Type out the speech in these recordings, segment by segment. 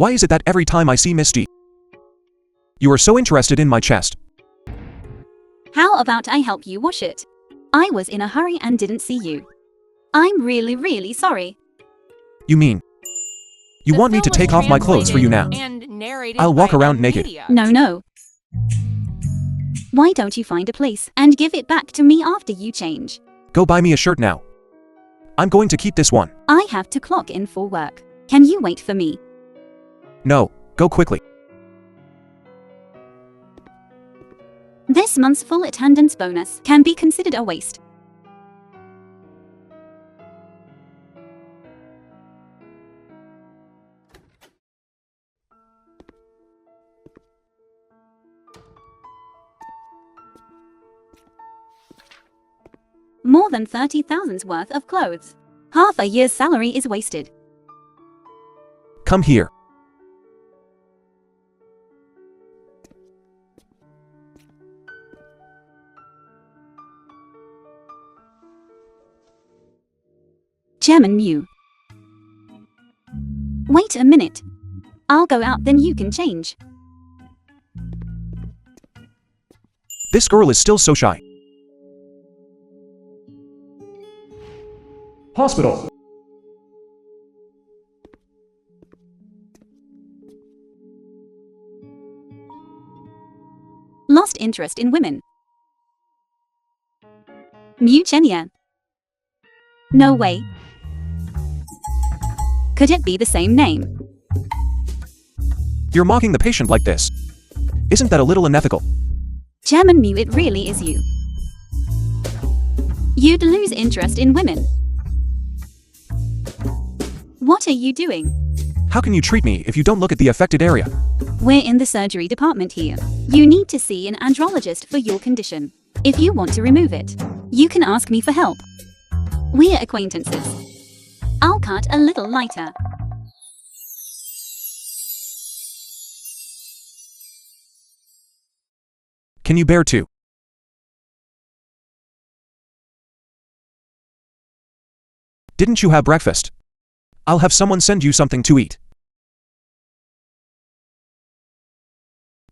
Why is it that every time I see Misty, you are so interested in my chest? How about I help you wash it? I was in a hurry and didn't see you. I'm really sorry. You mean you want me to take off my clothes for you now? I'll walk around naked. No. Why don't you find a place and give it back to me after you change? Go buy me a shirt now. I'm going to keep this one. I have to clock in for work. Can you wait for me? No, go quickly. This month's full attendance bonus can be considered a waste. More than 30,000's worth of clothes. Half a year's salary is wasted. Come here. Chairman Mew. Wait a minute. I'll go out, then you can change. This girl is still so shy. Hospital. Lost interest in women. Mew Chenia. No way. Could it be the same name? You're mocking the patient like this. Isn't that a little unethical? Chairman Mew, it really is you. You'd lose interest in women. What are you doing? How can you treat me if you don't look at the affected area? We're in the surgery department here. You need to see an andrologist for your condition. If you want to remove it, you can ask me for help. We're acquaintances. I'll cut a little lighter. Can you bear to? Didn't you have breakfast? I'll have someone send you something to eat.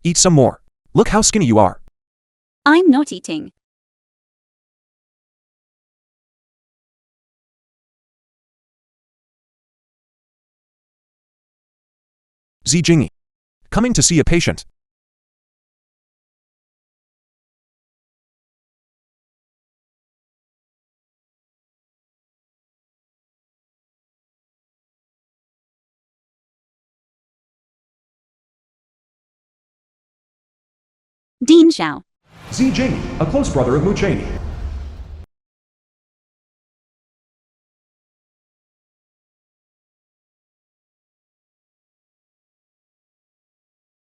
Eat some more. Look how skinny you are. I'm not eating. Jingy. Coming to see a patient. Dean Xiao. Jingy, a close brother of Mu Cheney.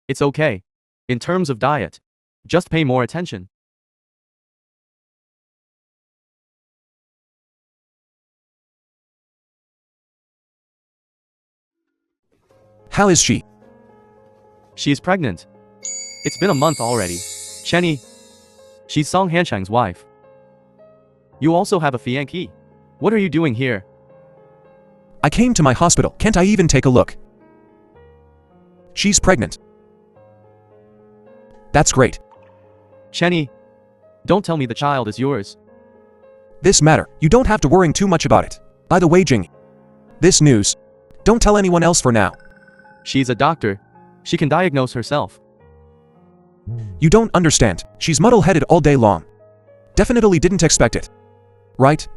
It's okay. In terms of diet, just pay more attention. How is she? She's pregnant. It's been a month already. Chenny. She's Song Hanchang's wife. You also have a fiancé. What are you doing here? I came to my hospital. Can't I even take a look? She's pregnant. That's great. Chenny. Don't tell me the child is yours. This matter, you don't have to worry too much about it. By the way, Jingy. This news. Don't tell anyone else for now. She's a doctor. She can diagnose herself. You don't understand. She's muddle-headed all day long. Definitely didn't expect it. Right?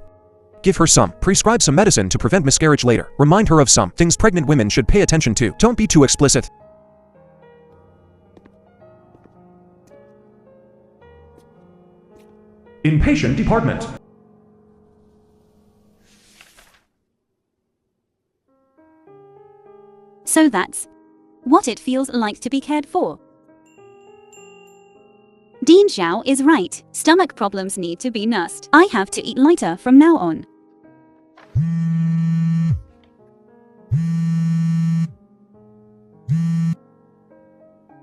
Give her some. Prescribe some medicine to prevent miscarriage later. Remind her of some things pregnant women should pay attention to. Don't be too explicit. Inpatient department. So that's what it feels like to be cared for. Dean Xiao is right. Stomach problems need to be nursed. I have to eat lighter from now on.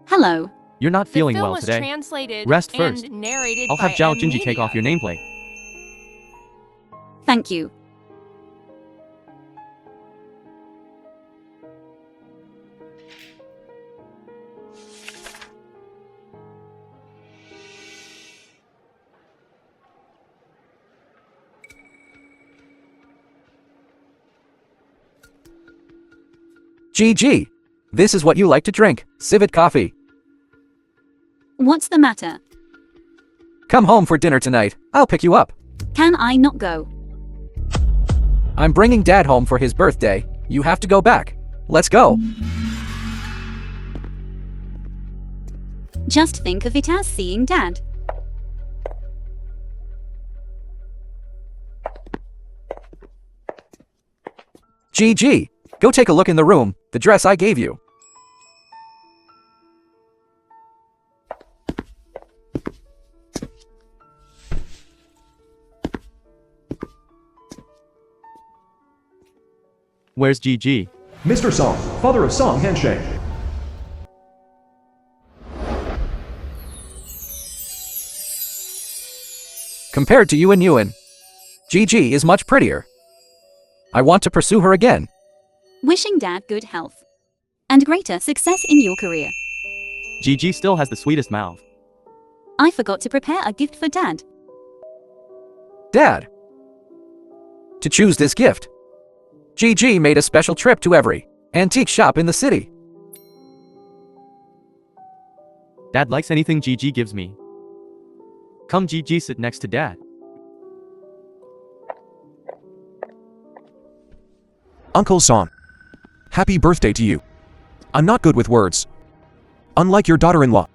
Hello. You're not feeling well today. Rest first. I'll have Zhao Jinji take off your nameplate. Thank you. GG. This is what you like to drink, civet coffee. What's the matter? Come home for dinner tonight. I'll pick you up. Can I not go? I'm bringing Dad home for his birthday. You have to go back. Let's go. Just think of it as seeing Dad. GG. Go take a look in the room, the dress I gave you. Where's GG? Mr. Song, father of Song Handshake. Compared to you and Ewan, GG is much prettier. I want to pursue her again. Wishing Dad good health and greater success in your career. GG still has the sweetest mouth. I forgot to prepare a gift for Dad. Dad. To choose this gift, GG made a special trip to every antique shop in the city. Dad likes anything GG gives me. Come GG, sit next to Dad. Uncle Song. Happy birthday to you. I'm not good with words. Unlike your daughter-in-law.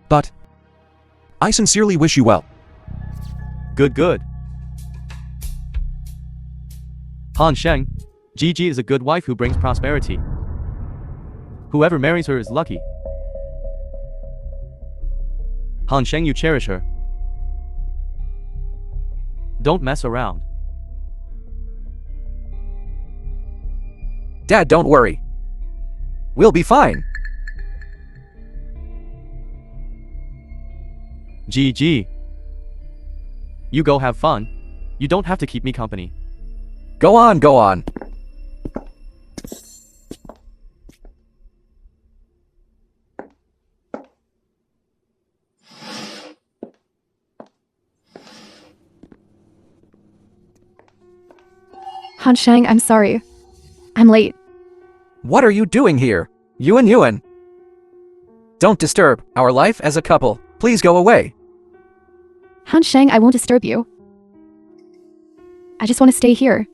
But I sincerely wish you well. Good. Han Sheng, GG is a good wife who brings prosperity. Whoever marries her is lucky. Han Sheng, you cherish her. Don't mess around. Dad, don't worry. We'll be fine. GG. You go have fun. You don't have to keep me company. Go on, go on. Han Sheng, I'm sorry. I'm late. What are you doing here? Ewan. Don't disturb our life as a couple. Please go away. Han Sheng, I won't disturb you. I just want to stay here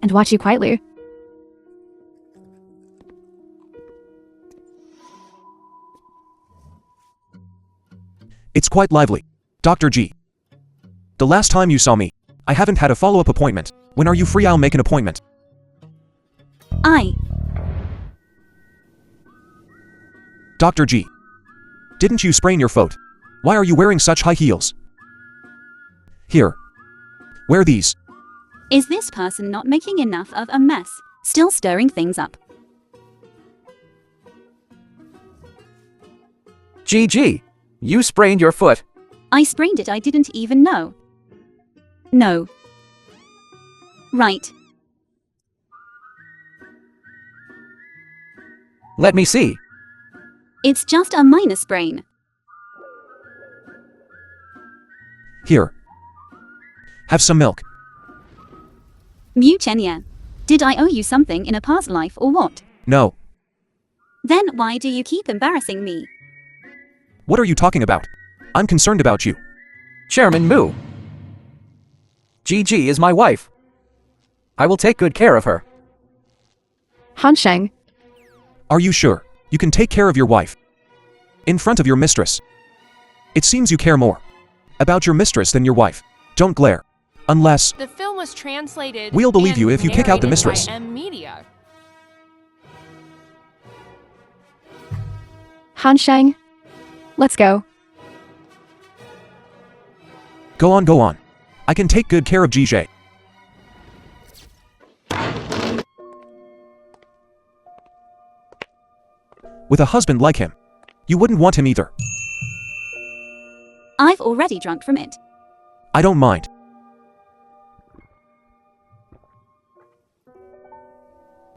and watch you quietly. It's quite lively. Dr. G. The last time you saw me, I haven't had a follow-up appointment. When are you free? I'll make an appointment. Dr. G. Didn't you sprain your foot? Why are you wearing such high heels? Here. Wear these. Is this person not making enough of a mess? Still stirring things up. GG. You sprained your foot. I sprained it, I didn't even know. No. Right. Let me see. It's just a minor sprain. Here. Have some milk. Mu Chenya. Did I owe you something in a past life or what? No. Then why do you keep embarrassing me? What are you talking about? I'm concerned about you. Chairman Mu. GG is my wife. I will take good care of her. Han Sheng, Are you sure? You can take care of your wife. In front of your mistress. It seems you care more about your mistress than your wife. Don't glare. Unless The film was translated. We'll believe and you if you kick out the narrated mistress. by M Media. Han Sheng, let's go. Go on. I can take good care of GJ. With a husband like him, you wouldn't want him either. I've already drunk from it. I don't mind.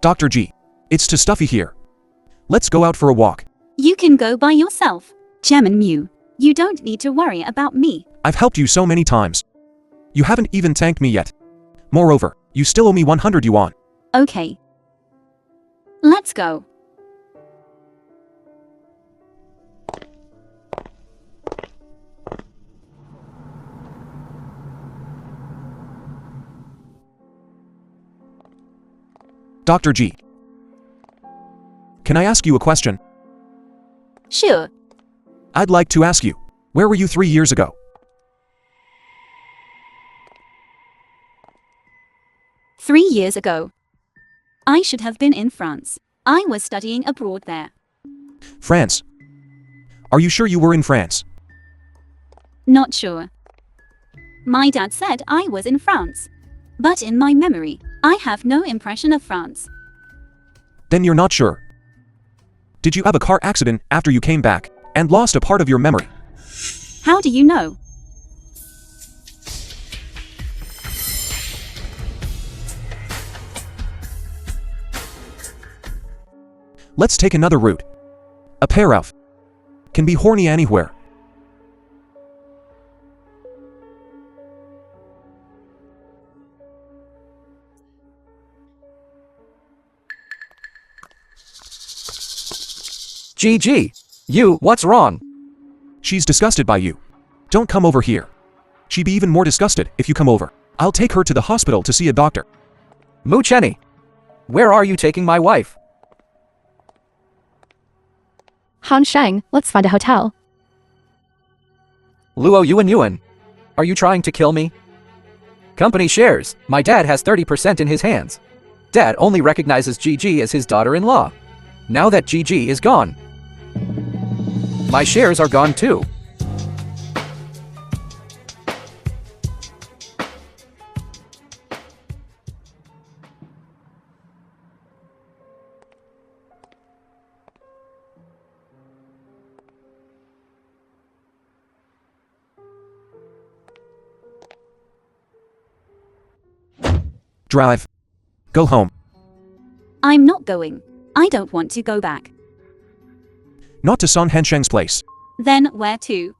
Dr. G. It's too stuffy here. Let's go out for a walk. You can go by yourself. Chairman Mu, you don't need to worry about me. I've helped you so many times. You haven't even thanked me yet. Moreover, you still owe me 100 yuan. Okay. Let's go. Dr. G. Can I ask you a question? Sure. I'd like to ask you, where were you 3 years ago? 3 years ago. I should have been in France. I was studying abroad there. France. Are you sure you were in France? Not sure. My dad said I was in France. But in my memory, I have no impression of France. Then you're not sure. Did you have a car accident after you came back and lost a part of your memory? How do you know? Let's take another route. A pair of can be horny anywhere. GG. You, what's wrong? She's disgusted by you. Don't come over here. She'd be even more disgusted if you come over. I'll take her to the hospital to see a doctor. Mucheni. Where are you taking my wife? Han Sheng, let's find a hotel. Luo Yuan. Are you trying to kill me? Company shares. My dad has 30% in his hands. Dad only recognizes GG as his daughter-in-law. Now that GG is gone, my shares are gone too. Drive. Go home. I'm not going. I don't want to go back. Not to Son Hensheng's place. Then where to?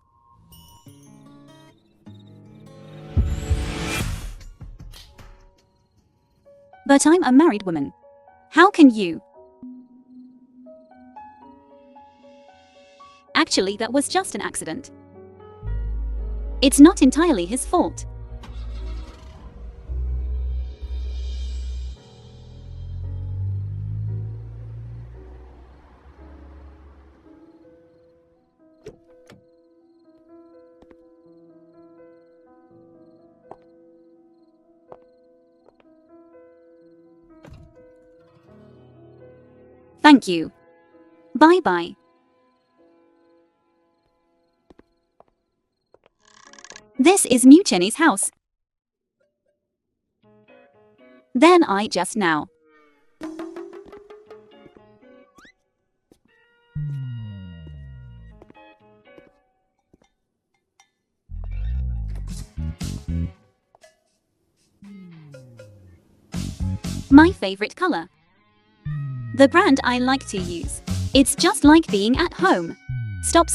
But I'm a married woman. How can you? Actually, that was just an accident. It's not entirely his fault. Thank you. Bye-bye. This is Mucheni's house. Then I just now. My favorite color. The brand I like to use. It's just like being at home. Stop.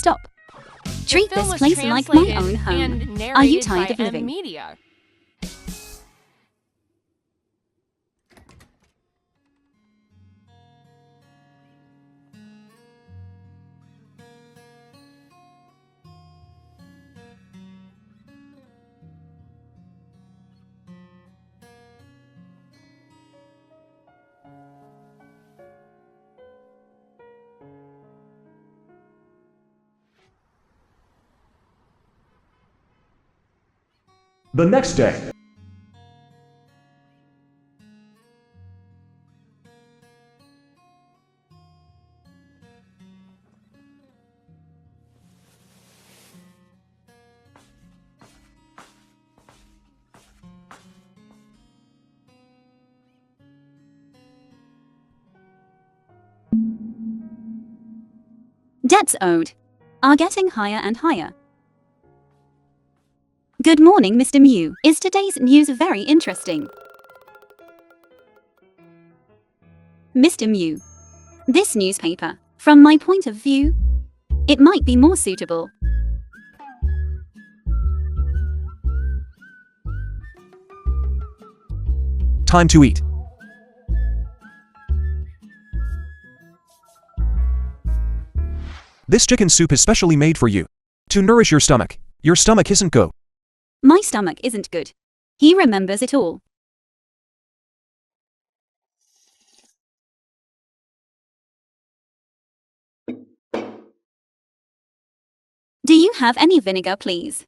Treat The film this was place like my translated own home. and Are you narrated tired by of living? Media. The next day. Debts owed are getting higher and higher. Good morning, Mr. Mew. Is today's news very interesting? Mr. Mew. This newspaper, from my point of view, it might be more suitable. Time to eat. This chicken soup is specially made for you. To nourish your stomach. Your stomach isn't good. My stomach isn't good. He remembers it all. Do you have any vinegar, please?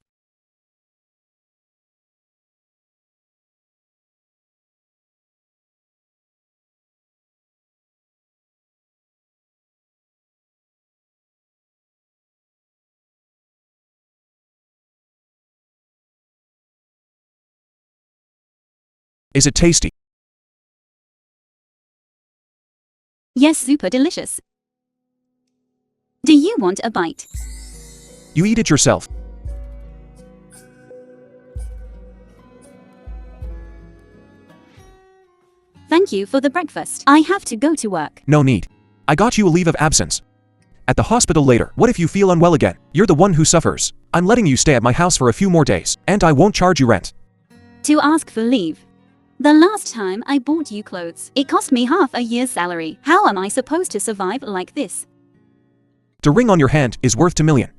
Is it tasty? Yes, super delicious. Do you want a bite? You eat it yourself. Thank you for the breakfast. I have to go to work. No need. I got you a leave of absence. At the hospital later. What if you feel unwell again? You're the one who suffers. I'm letting you stay at my house for a few more days, and I won't charge you rent. To ask for leave. The last time I bought you clothes, it cost me half a year's salary. How am I supposed to survive like this? The ring on your hand is worth $2 million.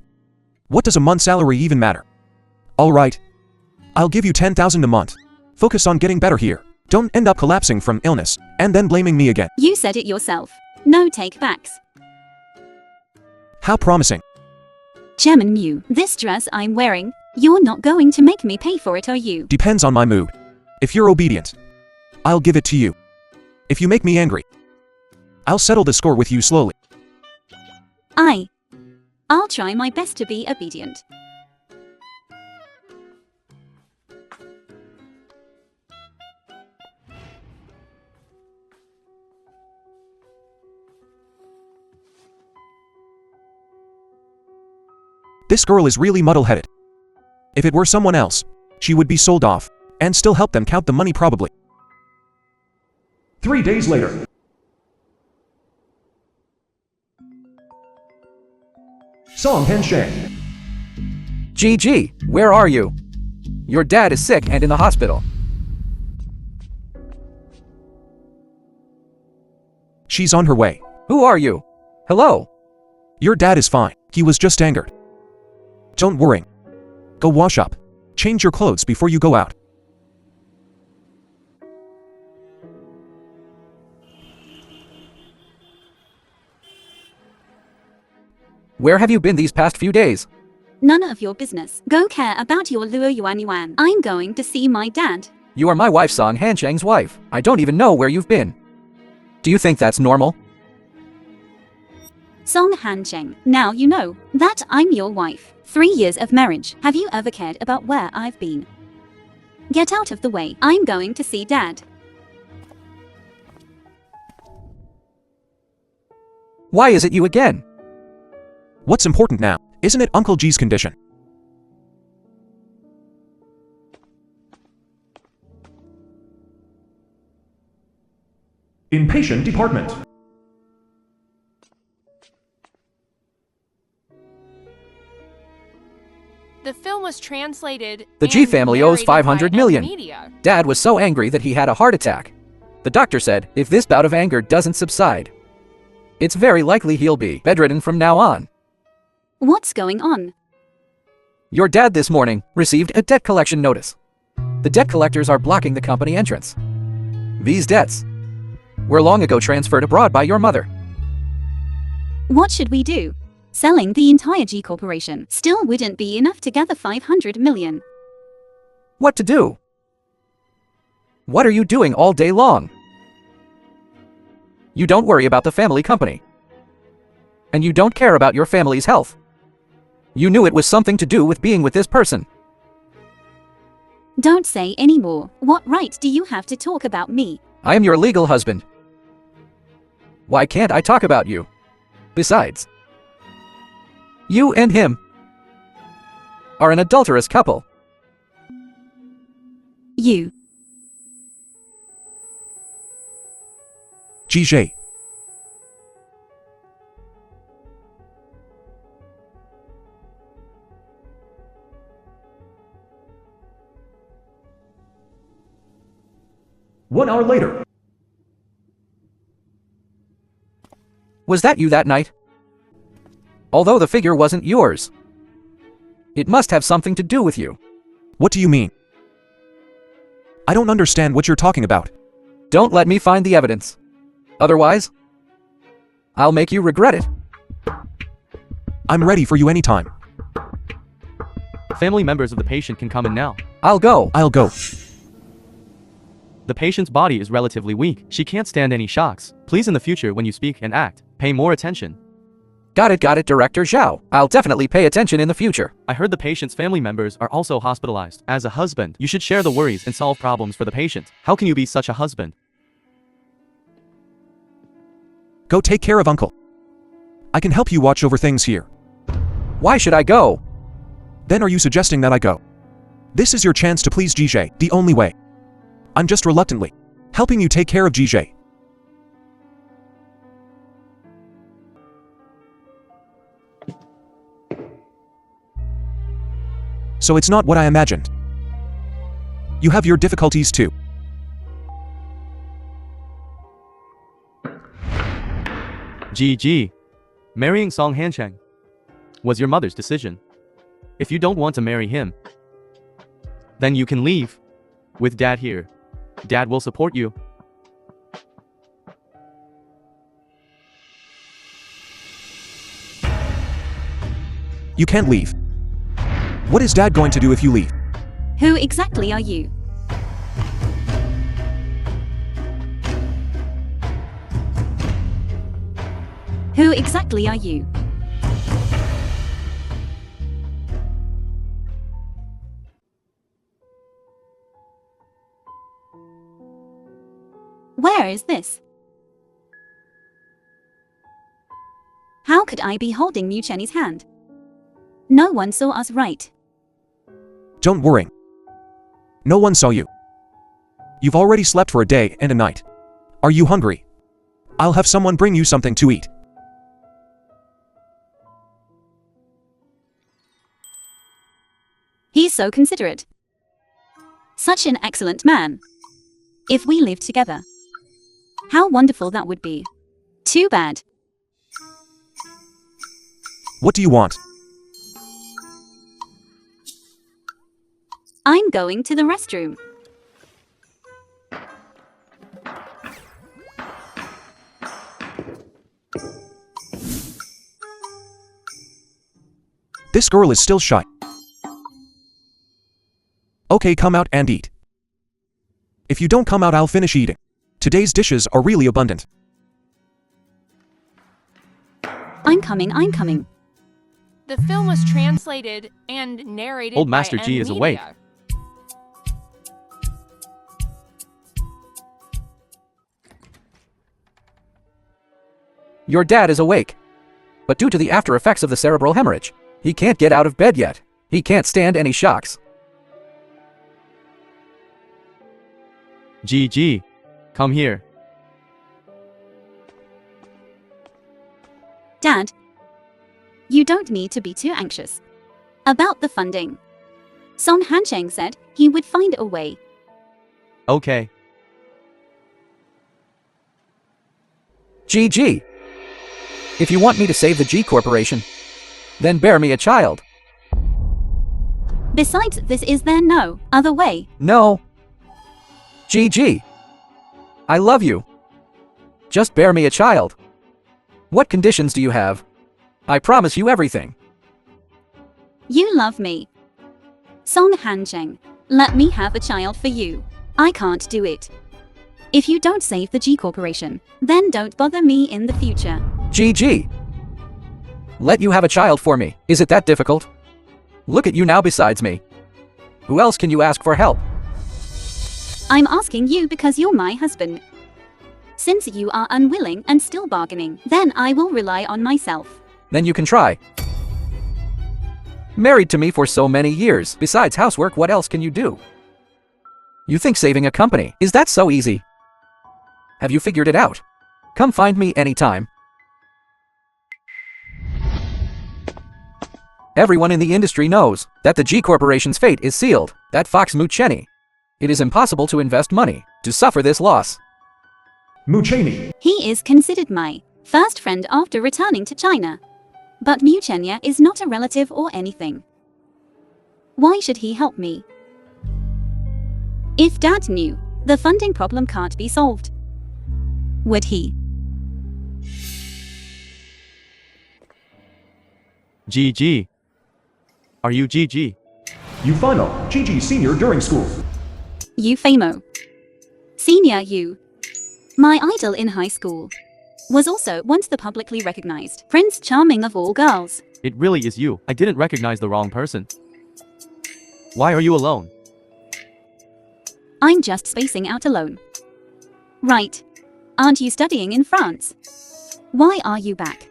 What does a month's salary even matter? Alright. I'll give you $10,000 a month. Focus on getting better here. Don't end up collapsing from illness, and then blaming me again. You said it yourself. No take-backs. How promising. Chairman Mew, this dress I'm wearing, you're not going to make me pay for it, are you? Depends on my mood. If you're obedient, I'll give it to you. If you make me angry, I'll settle the score with you slowly. I'll try my best to be obedient. This girl is really muddle-headed. If it were someone else, she would be sold off, and still help them count the money probably. 3 days later. Song Hensheng. GG, where are you? Your dad is sick and in the hospital. She's on her way. Who are you? Hello? Your dad is fine. He was just angered. Don't worry. Go wash up. Change your clothes before you go out. Where have you been these past few days? None of your business. Go care about your Luo Yuan Yuan. I'm going to see my dad. You are my wife Song Hansheng's wife. I don't even know where you've been. Do you think that's normal? Song Hansheng, now you know that I'm your wife. 3 years of marriage. Have you ever cared about where I've been? Get out of the way. I'm going to see dad. Why is it you again? What's important now? Isn't it Uncle G's condition? Inpatient department. The film was translated. The G and family owes narrated by 500 million. Media. Dad was so angry that he had a heart attack. The doctor said if this bout of anger doesn't subside, it's very likely he'll be bedridden from now on. What's going on? Your dad this morning received a debt collection notice. The debt collectors are blocking the company entrance. These debts were long ago transferred abroad by your mother. What should we do? Selling the entire G corporation still wouldn't be enough to gather 500 million. What to do? What are you doing all day long? You don't worry about the family company. And you don't care about your family's health. You knew it was something to do with being with this person. Don't say any more. What right do you have to talk about me? I am your legal husband. Why can't I talk about you? Besides, you and him are an adulterous couple. You. GJ. One hour later. Was that you that night? although the figure wasn't yours. It must have something to do with you. What do you mean? I don't understand what you're talking about. Don't let me find the evidence. Otherwise, I'll make you regret it. I'm ready for you anytime. Family members of the patient can come in now. I'll go. I'll go. The patient's body is relatively weak. She can't stand any shocks. Please in the future when you speak and act, pay more attention. Got it, Director Zhao. I'll definitely pay attention in the future. I heard the patient's family members are also hospitalized. As a husband, you should share the worries and solve problems for the patient. How can you be such a husband? Go take care of Uncle. I can help you watch over things here. Why should I go? Then are you suggesting that I go? This is your chance to please GJ, the only way. I'm just reluctantly helping you take care of GJ. So it's not what I imagined. You have your difficulties too. GG. Marrying Song Hancheng was your mother's decision. If you don't want to marry him, then you can leave. With Dad here, Dad will support you. You can't leave. What is Dad going to do if you leave? Who exactly are you? Who exactly are you? Where is this? How could I be holding Mu Chenny's hand? No one saw us, right? Don't worry. No one saw you. You've already slept for a day and a night. Are you hungry? I'll have someone bring you something to eat. He's so considerate. Such an excellent man. If we lived together, how wonderful that would be. Too bad. What do you want? I'm going to the restroom. This girl is still shy. Okay, come out and eat. If you don't come out, I'll finish eating. Today's dishes are really abundant. I'm coming. The film was translated and narrated Old Master by G is Media. awake. Your dad is awake. But due to the after effects of the cerebral hemorrhage, he can't get out of bed yet. He can't stand any shocks. GG. Come here. Dad, you don't need to be too anxious about the funding. Song Hancheng said he would find a way. Okay. GG. If you want me to save the G Corporation, then bear me a child. Besides, this is there no other way. No. GG. I love you. Just bear me a child. What conditions do you have? I promise you everything. You love me. Song Hancheng, let me have a child for you. I can't do it. If you don't save the G Corporation, then don't bother me in the future. GG. Let you have a child for me. Is it that difficult? Look at you now besides me. Who else can you ask for help? I'm asking you because you're my husband. Since you are unwilling and still bargaining, then I will rely on myself. Then you can try. Married to me for so many years. Besides housework, what else can you do? You think saving a company, is that so easy? Have you figured it out? Come find me anytime. Everyone in the industry knows that the G Corporation's fate is sealed. That fox Mu Chenny. It is impossible to invest money to suffer this loss. Mu Chenny. He is considered my first friend after returning to China. But Muchenya is not a relative or anything. Why should he help me? If Dad knew, the funding problem can't be solved. Would he? GG. Are you GG? Euphino, GG senior during school. Euphemo. Senior you. My idol in high school. Was also once the publicly recognized Prince Charming of all girls. It really is you. I didn't recognize the wrong person. Why are you alone? I'm just spacing out alone. Right. Aren't you studying in France? Why are you back?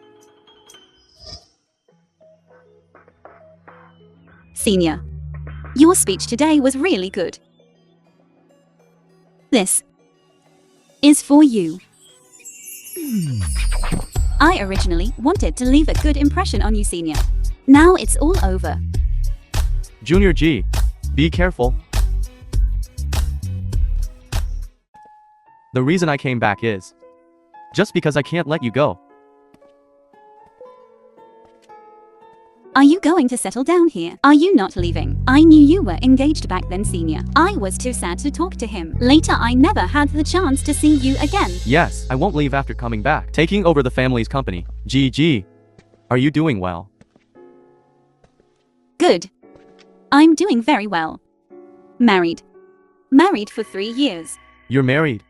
Senior. Your speech today was really good. This is for you. I originally wanted to leave a good impression on you, Senior. Now it's all over. Junior G. Be careful. The reason I came back is just because I can't let you go. Are you going to settle down here? Are you not leaving? I knew you were engaged back then, Senior. I was too sad to talk to him. Later, I never had the chance to see you again. Yes, I won't leave after coming back. Taking over the family's company. GG. Are you doing well? Good. I'm doing very well. Married. Married for 3 years. You're married.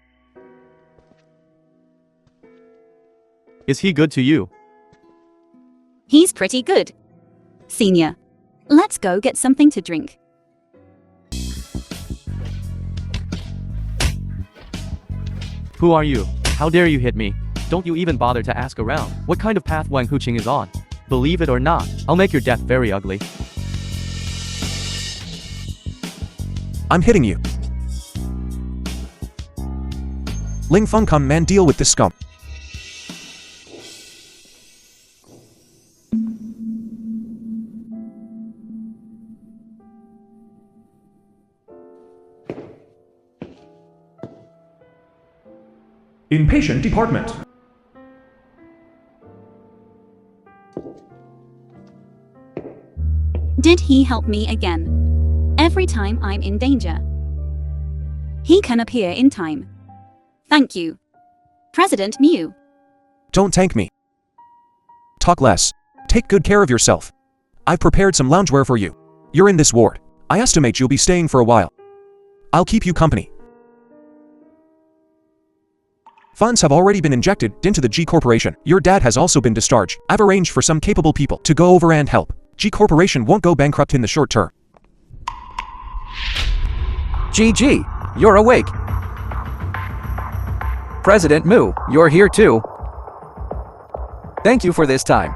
Is he good to you? He's pretty good. Senior. Let's go get something to drink. Who are you? How dare you hit me? Don't you even bother to ask around. What kind of path Wang Huqing is on? Believe it or not, I'll make your death very ugly. I'm hitting you. Ling Feng, come man, deal with this scum. Inpatient department. Did he help me again? Every time I'm in danger. He can appear in time. Thank you. President Mew. Don't thank me. Talk less. Take good care of yourself. I've prepared some loungewear for you. You're in this ward. I estimate you'll be staying for a while. I'll keep you company. Funds have already been injected into the G Corporation. Your dad has also been discharged. I've arranged for some capable people to go over and help. G Corporation won't go bankrupt in the short term. GG, you're awake. President Mu, you're here too. Thank you for this time.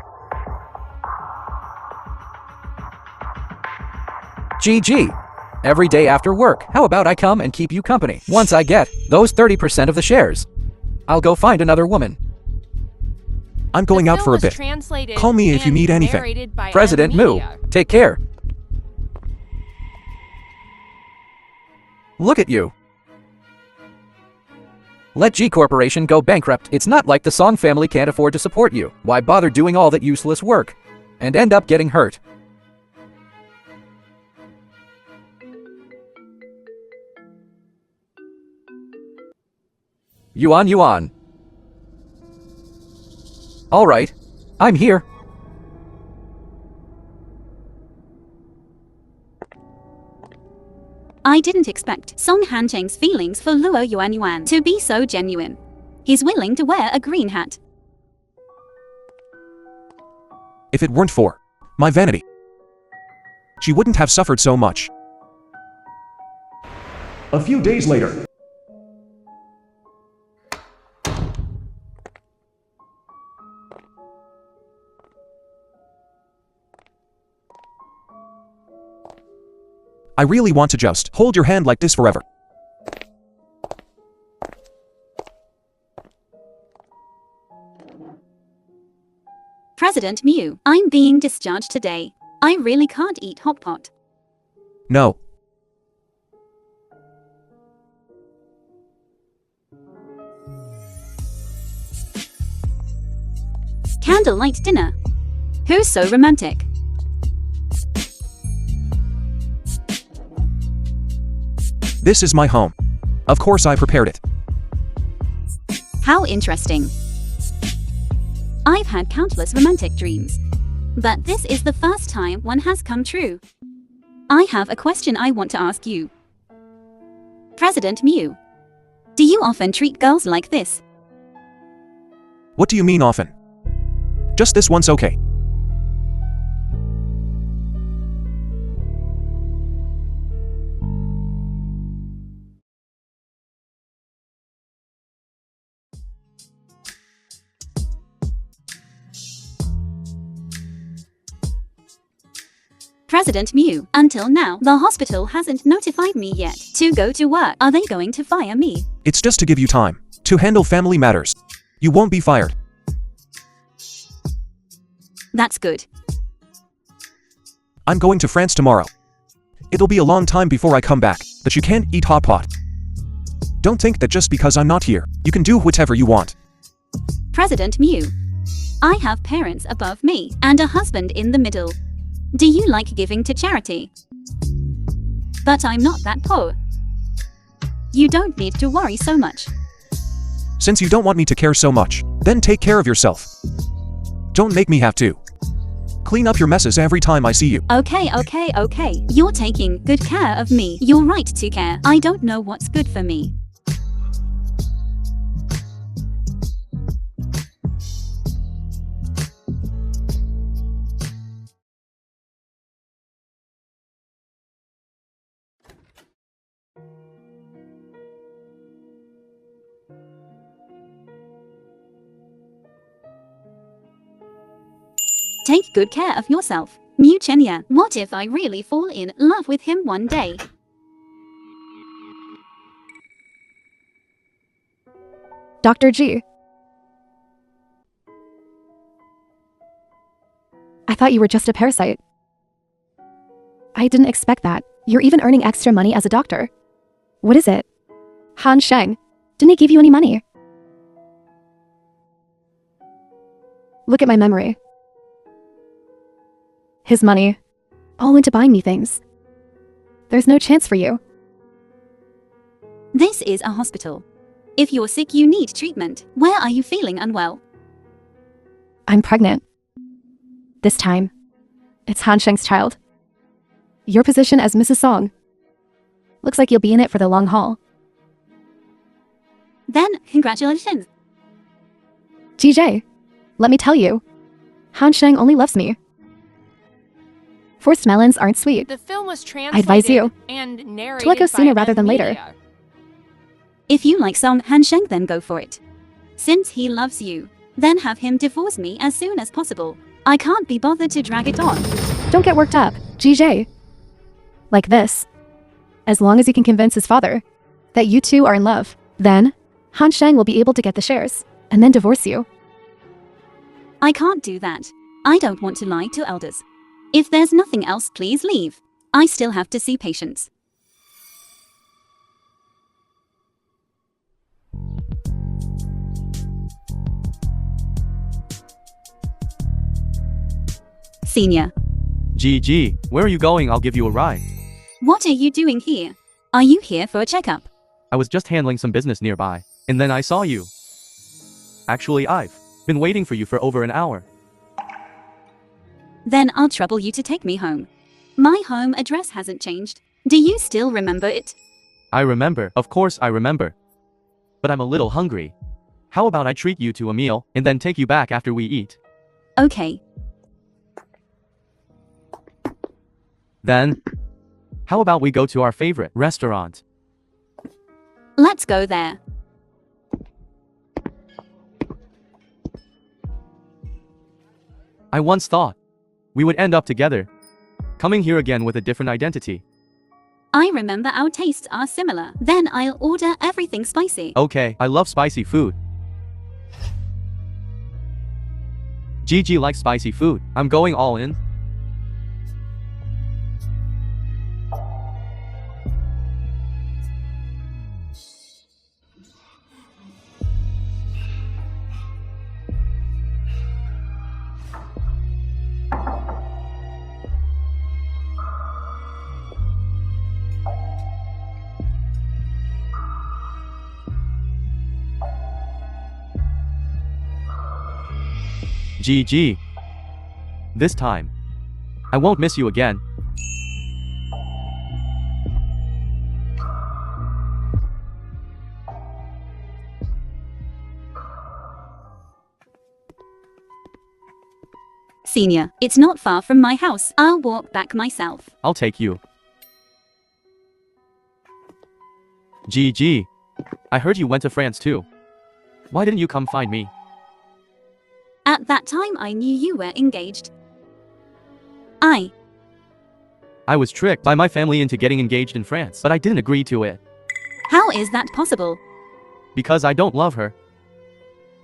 GG, every day after work, how about I come and keep you company? Once I get those 30% of the shares, I'll go find another woman. I'm going out for a bit. Call me if you need anything. President Mu, take care. Look at you. Let G Corporation go bankrupt. It's not like the Song family can't afford to support you. Why bother doing all that useless work and end up getting hurt? Yuan. All right, I'm here. I didn't expect Song Hancheng's feelings for Luo Yuan to be so genuine. He's willing to wear a green hat. If it weren't for my vanity, she wouldn't have suffered so much. A few days later. I really want to just hold your hand like this forever. President Mew, I'm being discharged today. I really can't eat hot pot. No. Candlelight dinner. Who's so romantic? This is my home. Of course I prepared it. How interesting. I've had countless romantic dreams, but this is the first time one has come true. I have a question I want to ask you. President Mew, do you often treat girls like this? What do you mean often? Just this once, okay? President Mew, until now, the hospital hasn't notified me yet to go to work. Are they going to fire me? It's just to give you time to handle family matters. You won't be fired. That's good. I'm going to France tomorrow. It'll be a long time before I come back, but you can't eat hot pot. Don't think that just because I'm not here, you can do whatever you want. President Mew, I have parents above me and a husband in the middle. Do you like giving to charity? But I'm not that poor. You don't need to worry so much. Since you don't want me to care so much, then take care of yourself. Don't make me have to clean up your messes every time I see you. Okay. You're taking good care of me. You're right to care. I don't know what's good for me. Take good care of yourself. Mew Chenya, what if I really fall in love with him one day? Dr. G. I thought you were just a parasite. I didn't expect that. You're even earning extra money as a doctor. What is it? Han Sheng, didn't he give you any money? Look at my memory. His money all went to buying me things. There's no chance for you. This is a hospital. If you're sick, you need treatment. Where are you feeling unwell? I'm pregnant. This time, it's Han Sheng's child. Your position as Mrs. Song. Looks like you'll be in it for the long haul. Then, congratulations. GJ, let me tell you, Han Sheng only loves me. Forced melons aren't sweet. The film was I translated advise you and narrated to let go sooner by rather than later. Media. If you like Song Han Sheng, then go for it. Since he loves you, then have him divorce me as soon as possible. I can't be bothered to drag it on. Don't get worked up, GJ. Like this. As long as you can convince his father that you two are in love, then Han Sheng will be able to get the shares and then divorce you. I can't do that. I don't want to lie to elders. If there's nothing else, please leave. I still have to see patients. Senior. GG, where are you going? I'll give you a ride. What are you doing here? Are you here for a checkup? I was just handling some business nearby, and then I saw you. Actually, I've been waiting for you for over an hour. Then I'll trouble you to take me home. My home address hasn't changed. Do you still remember it? I remember, of course I remember. But I'm a little hungry. How about I treat you to a meal, and then take you back after we eat? Okay. Then, how about we go to our favorite restaurant? Let's go there. I once thought we would end up together, coming here again with a different identity. I remember our tastes are similar. Then I'll order everything spicy. Okay, I love spicy food. Gigi likes spicy food. I'm going all in. GG. This time, I won't miss you again. Senior, it's not far from my house. I'll walk back myself. I'll take you. GG. I heard you went to France too. Why didn't you come find me? At that time I knew you were engaged. I was tricked by my family into getting engaged in France, but I didn't agree to it. How is that possible? Because I don't love her.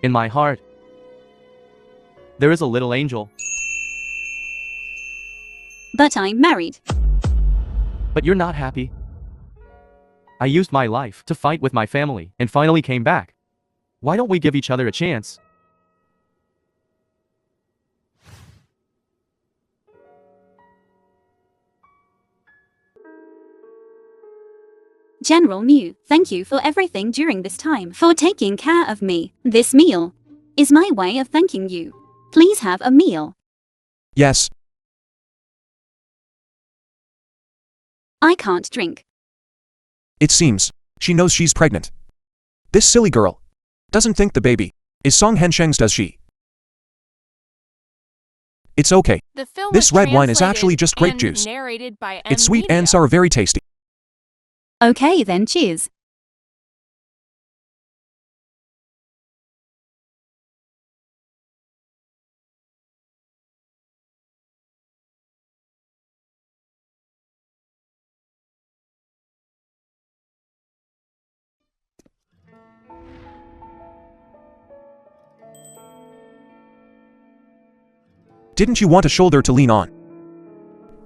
In my heart, there is a little angel. But I'm married. But you're not happy. I used my life to fight with my family and finally came back. Why don't we give each other a chance? General Mew, thank you for everything during this time, for taking care of me. This meal is my way of thanking you. Please have a meal. Yes. I can't drink. It seems she knows she's pregnant. This silly girl doesn't think the baby is Song Hensheng's, does she? It's okay. The film This was red wine is translated actually just grape and juice. narrated by It's sweet and Media. sour, very tasty. Okay then, cheers. Didn't you want a shoulder to lean on?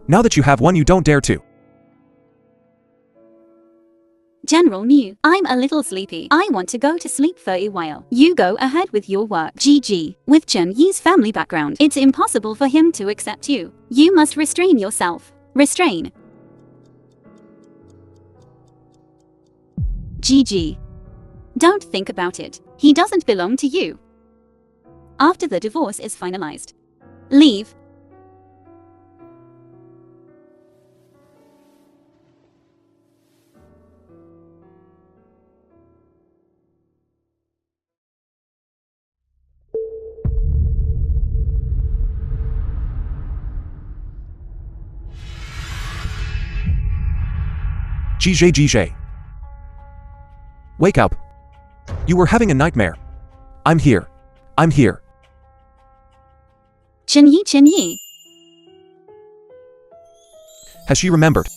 Now that you have one, you don't dare to. General Mew, I'm a little sleepy. I want to go to sleep for a while. You go ahead with your work. GG. With Chen Yi's family background, it's impossible for him to accept you. You must restrain yourself. Restrain. GG. Don't think about it. He doesn't belong to you. After the divorce is finalized, leave. GJ. Wake up. You were having a nightmare. I'm here. I'm here. Chen Yi. Has she remembered?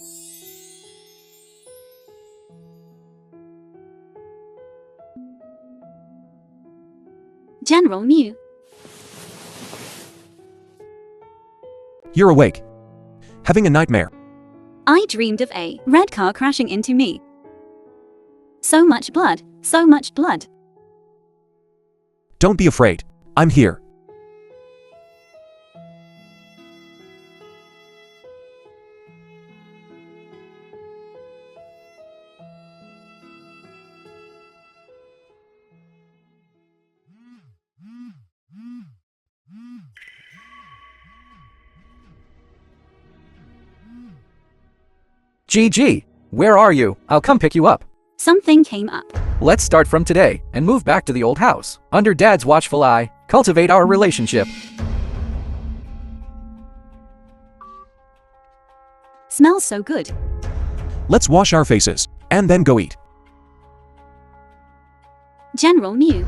General Mew. You're awake. Having a nightmare. I dreamed of a red car crashing into me. So much blood, so much blood. Don't be afraid. I'm here. GG, where are you? I'll come pick you up. Something came up. Let's start from today and move back to the old house. Under Dad's watchful eye, cultivate our relationship. Smells so good. Let's wash our faces and then go eat. General Mew.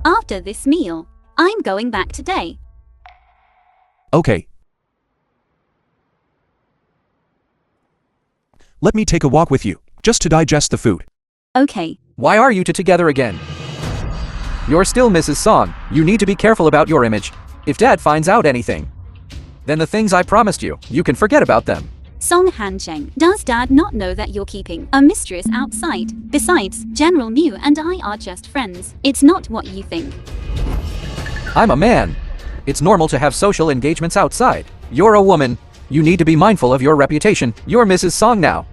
After this meal, I'm going back today. Okay. Let me take a walk with you, just to digest the food. Okay. Why are you two together again? You're still Mrs. Song. You need to be careful about your image. If Dad finds out anything, then the things I promised you, you can forget about them. Song Hancheng, does Dad not know that you're keeping a mistress outside? Besides, General Mew and I are just friends. It's not what you think. I'm a man. It's normal to have social engagements outside. You're a woman. You need to be mindful of your reputation. You're Mrs. Song now.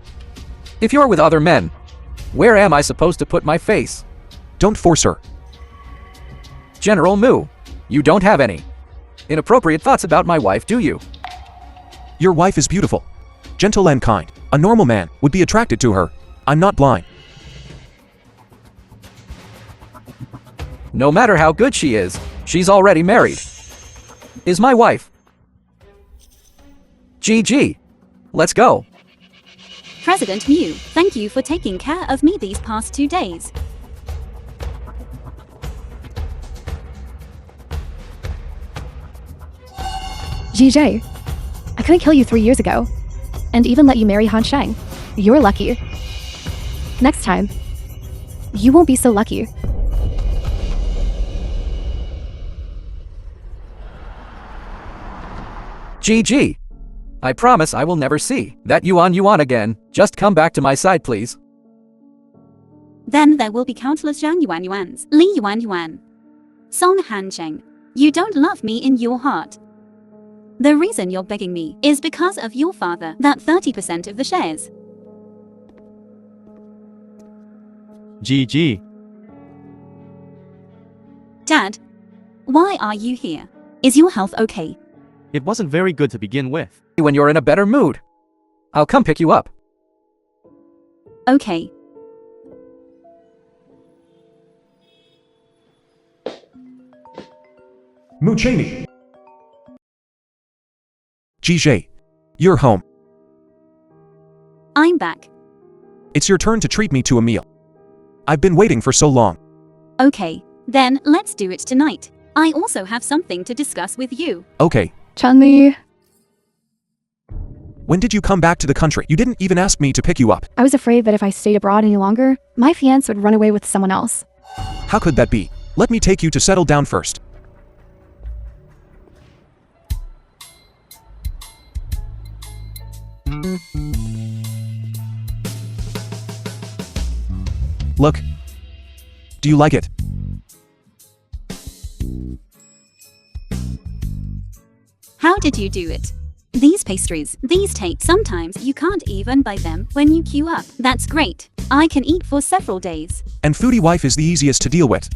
If you're with other men, where am I supposed to put my face? Don't force her. General Moo, you don't have any. inappropriate thoughts about my wife, do you? Your wife is beautiful, gentle and kind. A normal man would be attracted to her. I'm not blind. No matter how good she is, she's already married. Is my wife. GG. Let's go. President Mew, thank you for taking care of me these past 2 days. GJ, I couldn't kill you 3 years ago, and even let you marry Han Shang. You're lucky. Next time, you won't be so lucky. GG. I promise I will never see that yuan again. Just come back to my side, please. Then there will be countless Zhang Yuans, Li Yuan. Song Hansheng, you don't love me in your heart. The reason you're begging me is because of your father, that 30% of the shares. GG. Dad, why are you here? Is your health okay? It wasn't very good to begin with. When you're in a better mood, I'll come pick you up. Okay. Mu Cheney. GJ, you're home. I'm back. It's your turn to treat me to a meal. I've been waiting for so long. Okay, then let's do it tonight. I also have something to discuss with you. Okay. Chun-Li, When did you come back to the country? You didn't even ask me to pick you up. I was afraid that if I stayed abroad any longer, my fiancé would run away with someone else. How could that be? Let me take you to settle down first. Look. Do you like it? How did you do it? These pastries, these take, sometimes you can't even buy them when you queue up. That's great. I can eat for several days. And foodie wife is the easiest to deal with.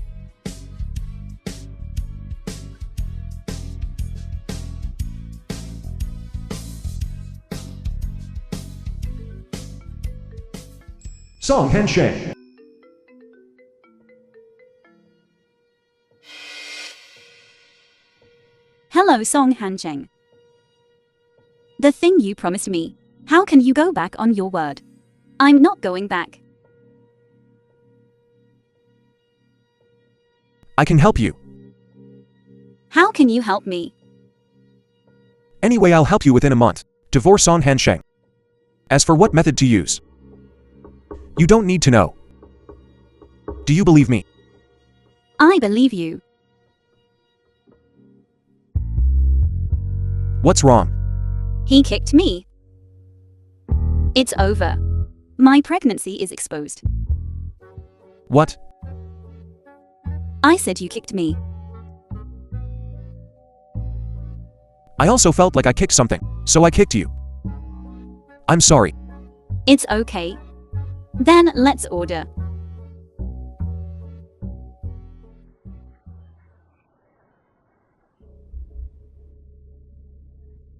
Song Henshin. Hello, Song Hancheng. The thing you promised me. How can you go back on your word? I'm not going back. I can help you. How can you help me? Anyway, I'll help you within a month. Divorce Song Hansheng. As for what method to use, you don't need to know. Do you believe me? I believe you. What's wrong? He kicked me. It's over. My pregnancy is exposed. What? I said you kicked me. I also felt like I kicked something, so I kicked you. I'm sorry. It's okay. Then let's order.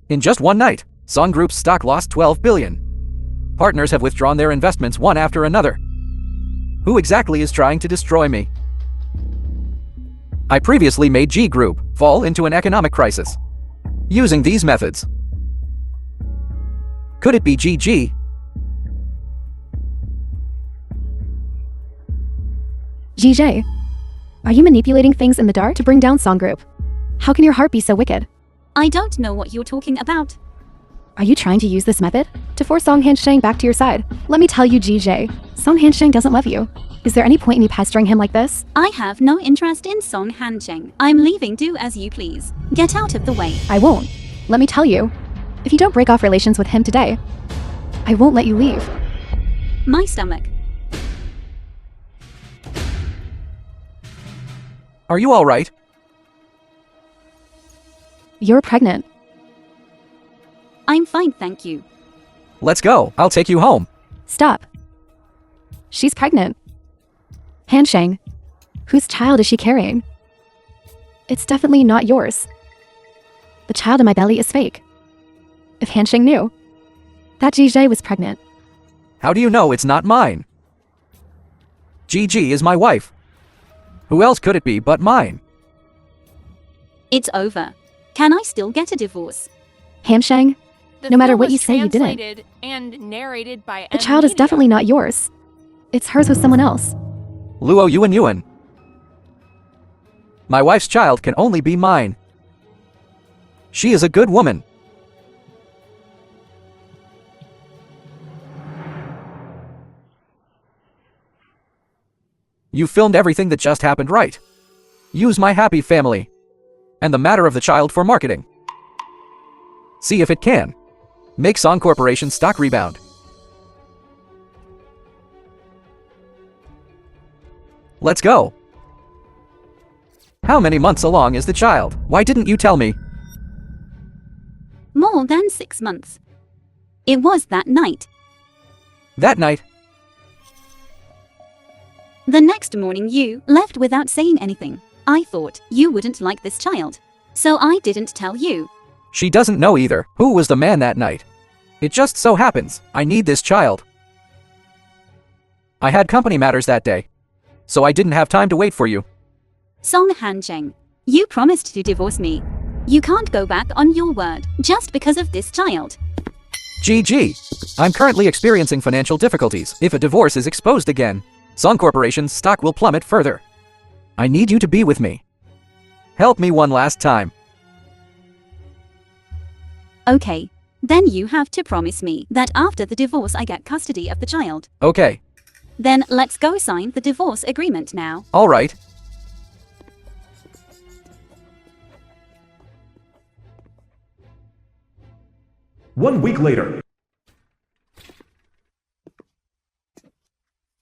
In just one night, Song Group's stock lost 12 billion. Partners have withdrawn their investments one after another. Who exactly is trying to destroy me? I previously made G Group fall into an economic crisis. Using these methods. Could it be GG? GJ, are you manipulating things in the dark to bring down Song Group? How can your heart be so wicked? I don't know what you're talking about. Are you trying to use this method to force Song Hansheng back to your side? Let me tell you, GJ, Song Hansheng doesn't love you. Is there any point in you pestering him like this? I have no interest in Song Hancheng. I'm leaving. Do as you please. Get out of the way. I won't. Let me tell you, if you don't break off relations with him today, I won't let you leave. My stomach. Are you all right? You're pregnant. I'm fine, thank you. Let's go. I'll take you home. Stop. She's pregnant. Hansheng, whose child is she carrying? It's definitely not yours. The child in my belly is fake. If Hansheng knew that GJ was pregnant, How do you know it's not mine? GG is my wife. Who else could it be but mine? It's over. Can I still get a divorce? Hansheng, The No matter film what was you say, you didn't. translated and narrated by the child is Media. definitely not yours. It's hers with someone else. Luo Yuan. My wife's child can only be mine. She is a good woman. You filmed everything that just happened, right? Use my happy family and the matter of the child for marketing. See if it can make Song Corporation stock rebound. Let's go. How many months along is the child? Why didn't you tell me? More than 6 months. It was that night. That night, The next morning you left without saying anything. I thought you wouldn't like this child. So I didn't tell you. she doesn't know either who was the man that night. It just so happens I need this child. I had company matters that day, so I didn't have time to wait for you. Song Hansheng, you promised to divorce me. You can't go back on your word just because of this child. GG. I'm currently experiencing financial difficulties. If a divorce is exposed again, Song Corporation's stock will plummet further. I need you to be with me. Help me one last time. Okay. Then you have to promise me that after the divorce I get custody of the child. Okay, Then let's go sign the divorce agreement now. all right. One week later.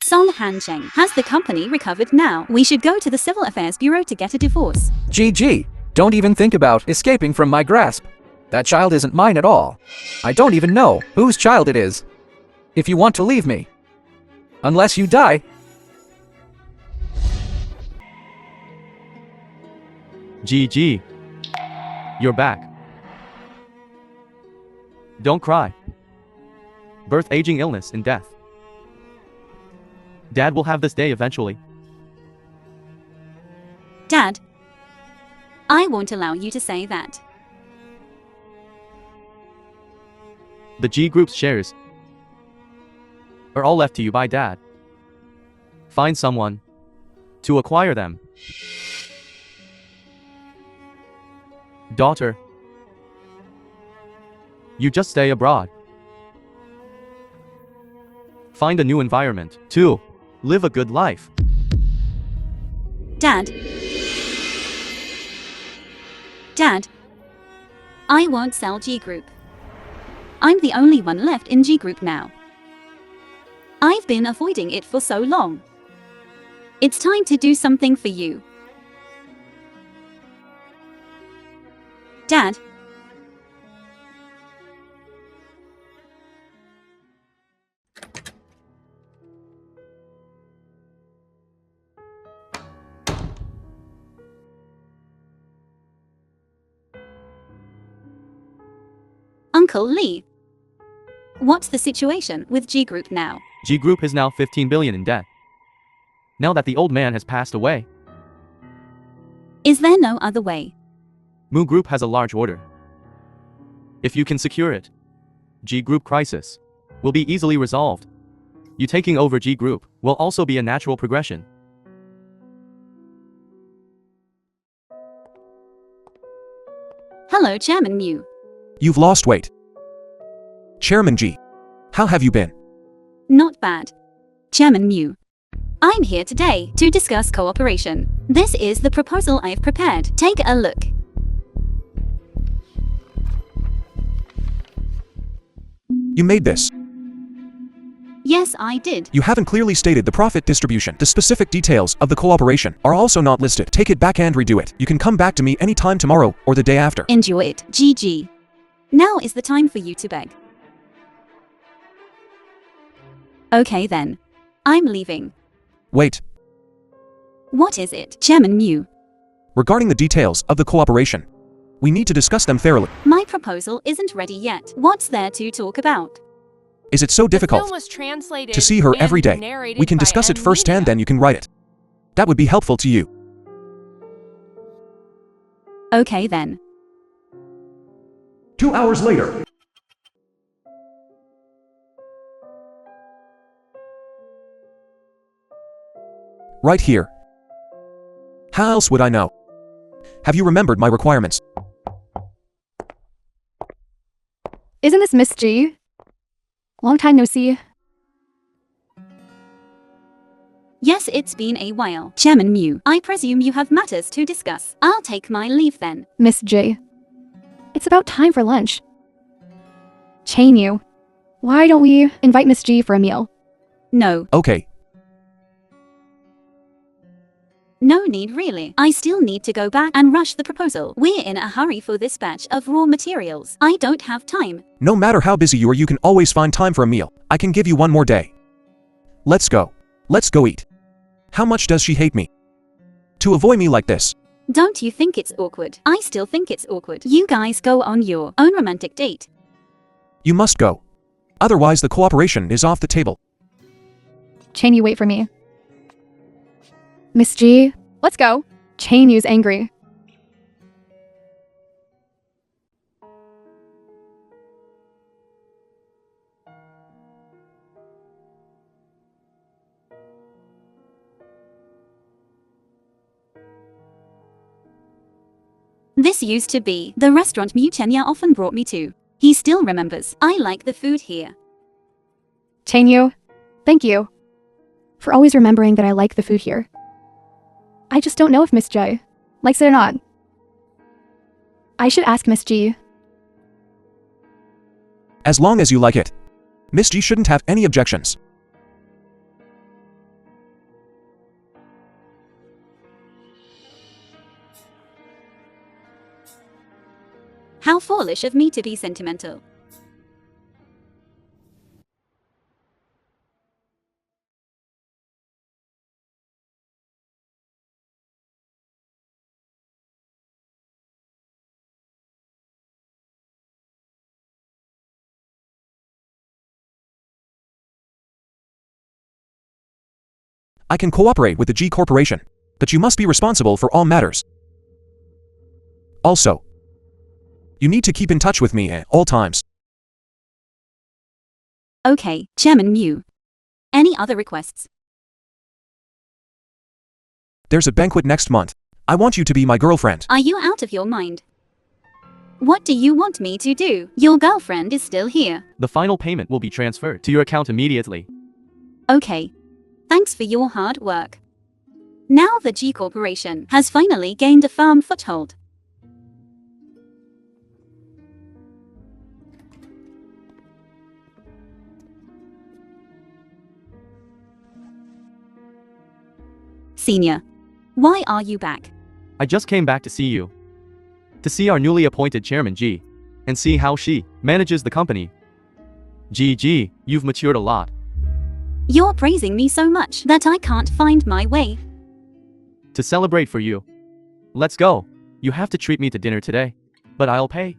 Song Hansheng, has the company recovered now? We should go to the Civil Affairs Bureau to get a divorce. GG. Don't even think about escaping from my grasp. That child isn't mine at all. I don't even know whose child it is. If you want to leave me, unless you die. GG. You're back. Don't cry. Birth, aging, illness, and death. Dad will have this day eventually. Dad, I won't allow you to say that. The G Group's shares are all left to you by Dad. Find someone to acquire them. Daughter, you just stay abroad. Find a new environment to live a good life. Dad. Dad, I won't sell G Group. I'm the only one left in G Group now. I've been avoiding it for so long. It's time to do something for you. Dad. Uncle Lee. What's the situation with G Group now? G Group is now 15 billion in debt. Now that the old man has passed away, Is there no other way? Mu Group has a large order. If you can secure it, G Group crisis will be easily resolved. You taking over G Group will also be a natural progression. Hello, Chairman Mew. You've lost weight. Chairman G. How have you been? Not bad. Chairman Mew. I'm here today to discuss cooperation. This is the proposal I've prepared. Take a look. You made this. Yes, I did. You haven't clearly stated the profit distribution. The specific details of the cooperation are also not listed. Take it back and redo it. You can come back to me anytime tomorrow or the day after. Enjoy it. GG. Now is the time for you to beg. Okay then. I'm leaving. Wait. What is it, Chairman Mew? Regarding the details of the cooperation, We need to discuss them thoroughly. My proposal isn't ready yet. What's there to talk about? Is it so The film difficult was translated to see her and every day? narrated We can by discuss it N firsthand, Media. then you can write it. That would be helpful to you. Okay then. 2 hours later. Right here. How else would I know? Have you remembered my requirements? Isn't this Miss G? Long time no see. Yes, it's been a while. Chairman Mew, I presume you have matters to discuss. I'll take my leave then. Miss J. It's about time for lunch. Chain you. Why don't we invite Miss G for a meal? No. Okay. No need really. I still need to go back and rush the proposal. We're in a hurry for this batch of raw materials. I don't have time. No matter how busy you are, you can always find time for a meal. I can give you one more day. Let's go. Let's go eat. How much does she hate me? To avoid me like this. Don't you think it's awkward? I still think it's awkward. You guys go on your own romantic date. You must go. Otherwise the cooperation is off the table. Chain you wait for me. Miss G, let's go. Chain you's angry. This used to be the restaurant Mutenya often brought me to. He still remembers. I like the food here. Chain you, thank you for always remembering that I like the food here. I just don't know if Miss J likes it or not. I should ask Miss G. As long as you like it. Miss G shouldn't have any objections. How foolish of me to be sentimental. I can cooperate with the G Corporation, but you must be responsible for all matters. Also, you need to keep in touch with me at all times. Okay, Chairman Mew. Any other requests? There's a banquet next month. I want you to be my girlfriend. Are you out of your mind? What do you want me to do? Your girlfriend is still here. The final payment will be transferred to your account immediately. Okay. Thanks for your hard work. Now the G Corporation has finally gained a firm foothold. Senior, why are you back? I just came back to see you. To see our newly appointed chairman G. And see how she manages the company. G, you've matured a lot. You're praising me so much that I can't find my way. To celebrate for you. Let's go. You have to treat me to dinner today. But I'll pay.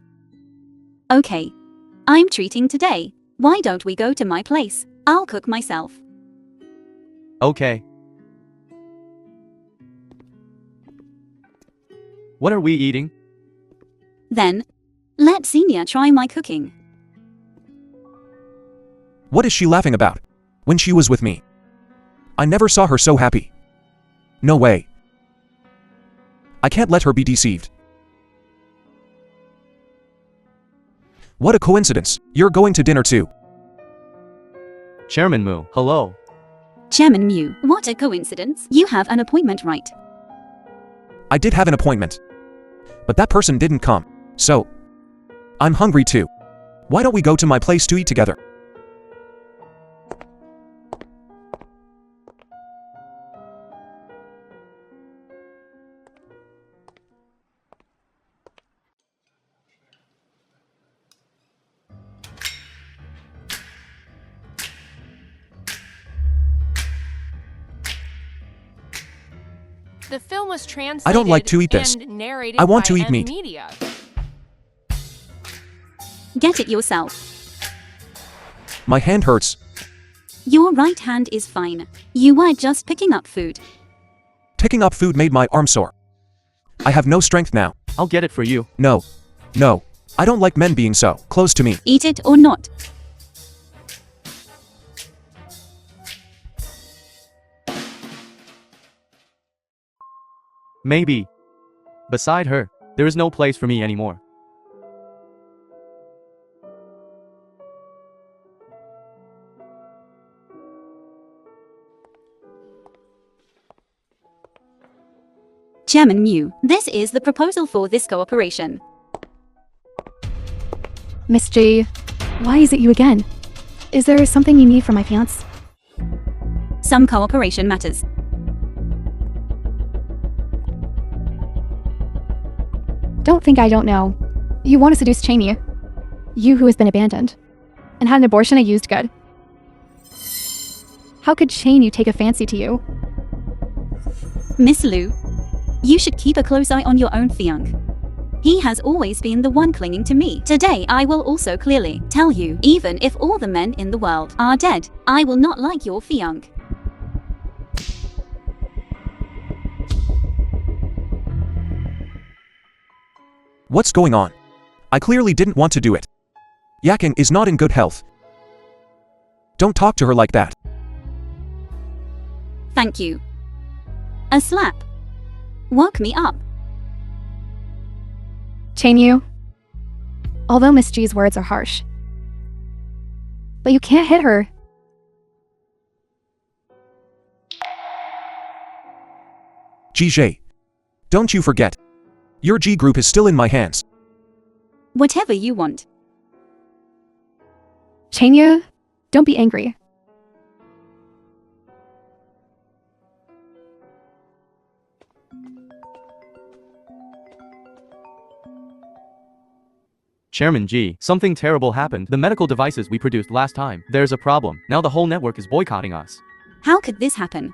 Okay. I'm treating today. Why don't we go to my place? I'll cook myself. Okay. What are we eating? Then, let Senior try my cooking. What is she laughing about? When she was with me, I never saw her so happy. No way. I can't let her be deceived. What a coincidence. You're going to dinner too. Chairman Mu, hello. Chairman Mew, what a coincidence. You have an appointment, right? I did have an appointment, but that person didn't come. So, I'm hungry too. Why don't we go to my place to eat together? The film was translated I don't like to eat this. and narrated I want by to eat N meat. Media. Get it yourself. My hand hurts. Your right hand is fine. You were just picking up food. Picking up food made my arm sore. I have no strength now. I'll get it for you. No. No. I don't like men being so close to me. Eat it or not. Maybe. Beside her, there is no place for me anymore. Chairman Mew, this is the proposal for this cooperation. Miss G, why is it you again? Is there something you need from my fiance? Some cooperation matters. Don't think I don't know. You want to seduce Cheney. You who has been abandoned. And had an abortion at used good. How could Cheney take a fancy to you? Miss Liu, you should keep a close eye on your own fiancé. He has always been the one clinging to me. Today I will also clearly tell you, even if all the men in the world are dead, I will not like your fiancé. What's going on? I clearly didn't want to do it. Yakin is not in good health. Don't talk to her like that. Thank you. A slap. Woke me up. Cheney, although Miss G's words are harsh, but you can't hit her. GJ. Don't you forget. Your G group is still in my hands. Whatever you want. Cheney, don't be angry. Chairman G, something terrible happened. The medical devices we produced last time. There's a problem. Now the whole network is boycotting us. How could this happen?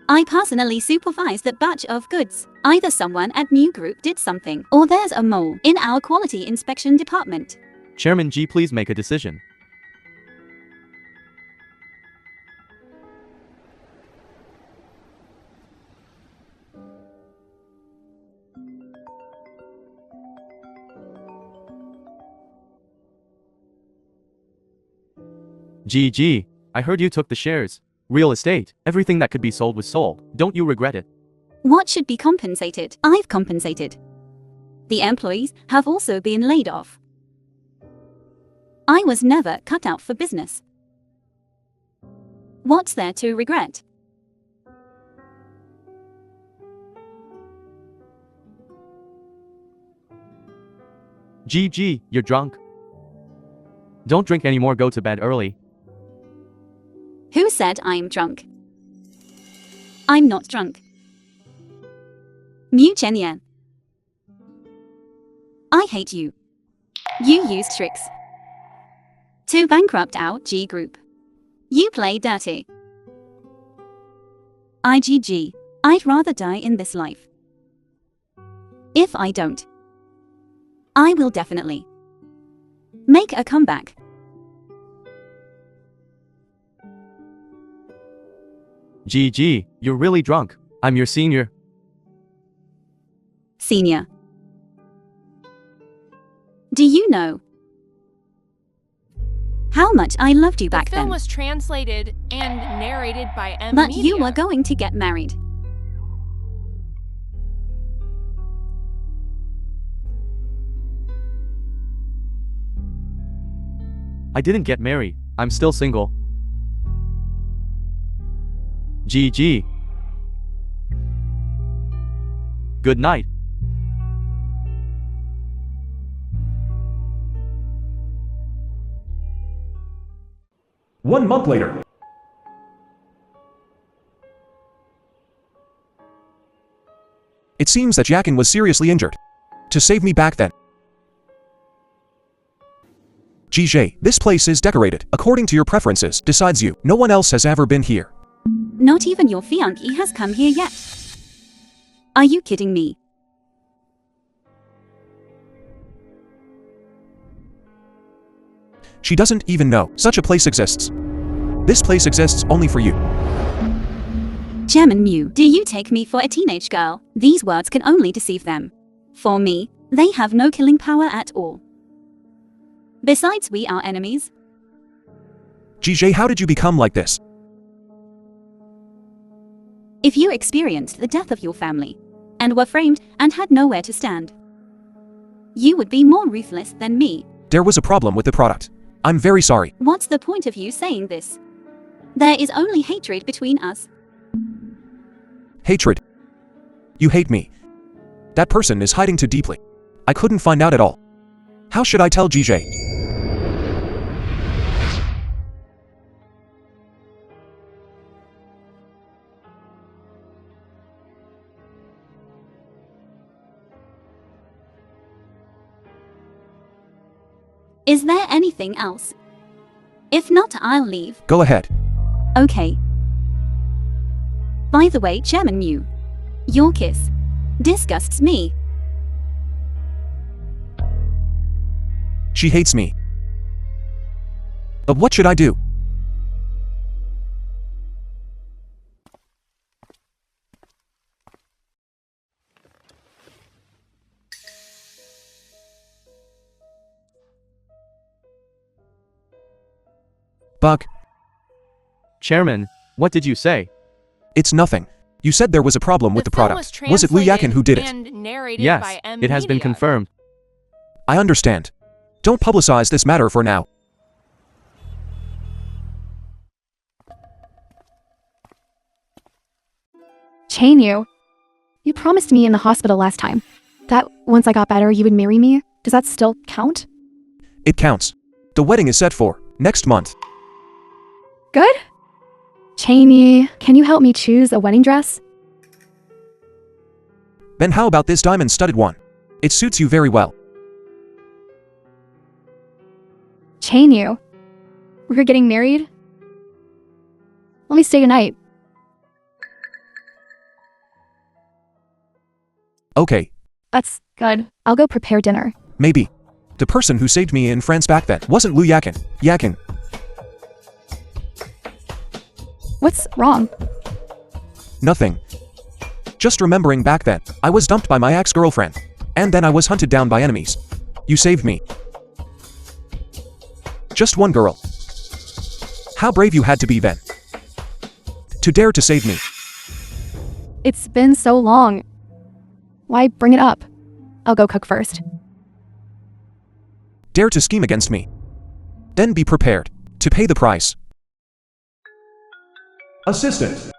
I personally supervised that batch of goods. Either someone at New Group did something, or there's a mole in our quality inspection department. Chairman G, please make a decision. GG, I heard you took the shares. Real estate, everything that could be sold was sold. Don't you regret it? What should be compensated? I've compensated. The employees have also been laid off. I was never cut out for business. What's there to regret? GG, you're drunk. Don't drink anymore, go to bed early. Who said I'm drunk? I'm not drunk. Mu Chen. I hate you. You used tricks to bankrupt our G group. You play dirty. IGG. I'd rather die in this life. If I don't, I will definitely make a comeback. GG, you're really drunk. I'm your senior. Senior. Do you know how much I loved you back The film then? was translated and narrated by M. But Media. you were going to get married. I didn't get married. I'm still single. GG. Good night. One month later. It seems that Yakin was seriously injured. To save me back then. GJ, this place is decorated according to your preferences. Besides you, no one else has ever been here. Not even your fiancé has come here yet. Are you kidding me? She doesn't even know such a place exists. This place exists only for you. Chairman Mew, do you take me for a teenage girl? These words can only deceive them. For me, they have no killing power at all. Besides, we are enemies. GJ, how did you become like this? If you experienced the death of your family, and were framed and had nowhere to stand, you would be more ruthless than me. There was a problem with the product. I'm very sorry. What's the point of you saying this? There is only hatred between us. Hatred. You hate me. That person is hiding too deeply. I couldn't find out at all. How should I tell GJ? Is there anything else? If not, I'll leave. Go ahead. Okay. By the way, Chairman Mew, your kiss disgusts me. She hates me. But what should I do? Buck, Chairman, what did you say? it's nothing. You said there was a problem with the film product. Was it Liu Yakin who did it? And narrated Yes, by M. it has been Media. confirmed. I understand. Don't publicize this matter for now. Chain you. You promised me in the hospital last time that once I got better, you would marry me. Does that still count? It counts. The wedding is set for next month. Good? Cheney, can you help me choose a wedding dress? Then how about this diamond-studded one? It suits you very well. Chain you. We're getting married? Let me stay tonight. Okay, That's good. I'll go prepare dinner. maybe. The person who saved me in France back then wasn't Liu Yakin. Yakin. What's wrong? Nothing. Just remembering back then, I was dumped by my ex-girlfriend. And then I was hunted down by enemies. You saved me. Just one girl. How brave you had to be then. To dare to save me. It's been so long. Why bring it up? I'll go cook first. Dare to scheme against me. Then be prepared to pay the price. Assistant.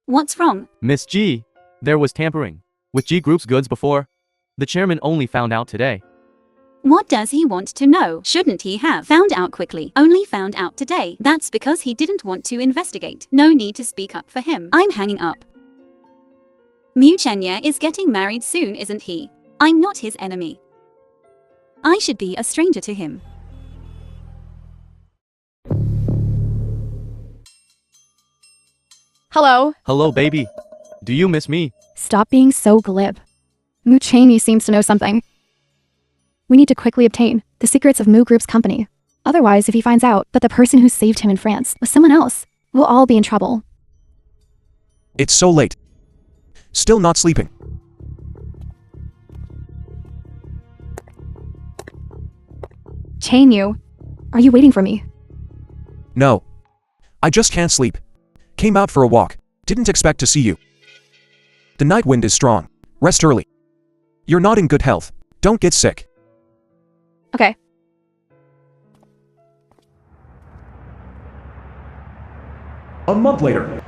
What's wrong? Miss G, there was tampering with G Group's goods before. The chairman only found out today. What does he want to know? Shouldn't he have found out quickly? Only found out today. That's because he didn't want to investigate. No need to speak up for him. I'm hanging up. Mu Chenya is getting married soon, isn't he? I'm not his enemy. I should be a stranger to him. Hello? Hello, baby. Do you miss me? Stop being so glib. Mu Cheney seems to know something. We need to quickly obtain the secrets of Mu Group's company. Otherwise, if he finds out that the person who saved him in France was someone else, we'll all be in trouble. It's so late. Still not sleeping. Chain you. Are you waiting for me? No. I just can't sleep. Came out for a walk. Didn't expect to see you. The night wind is strong. Rest early. You're not in good health. Don't get sick. Okay. A month later.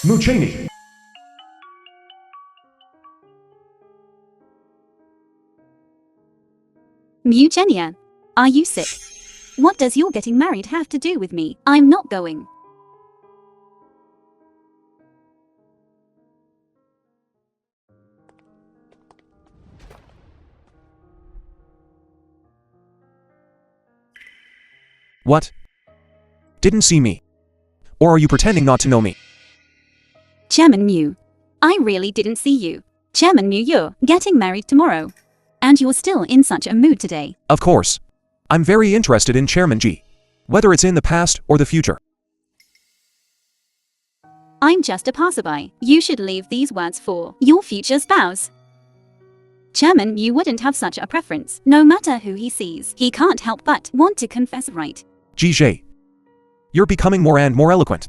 Mu Cheney. Mu Chenya, are you sick? What does your getting married have to do with me? I'm not going. What? Didn't see me? Or are you pretending not to know me? Chairman Mew, I really didn't see you. Chairman Mew, you're getting married tomorrow. And you're still in such a mood today. Of course. I'm very interested in Chairman G. Whether it's in the past or the future. I'm just a passerby. You should leave these words for your future spouse. Chairman Mew wouldn't have such a preference. No matter who he sees, he can't help but want to confess, right? GG. You're becoming more and more eloquent.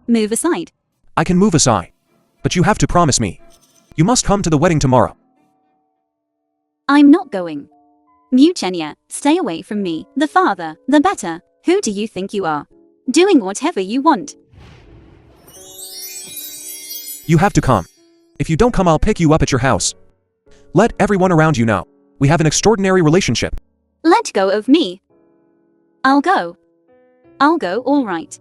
Move aside. I can move aside. But you have to promise me. You must come to the wedding tomorrow. I'm not going. Mew Chenya, stay away from me. The farther, the better. Who do you think you are? Doing whatever you want. You have to come. If you don't come, I'll pick you up at your house. Let everyone around you know. We have an extraordinary relationship. Let go of me. I'll go. I'll go, all right.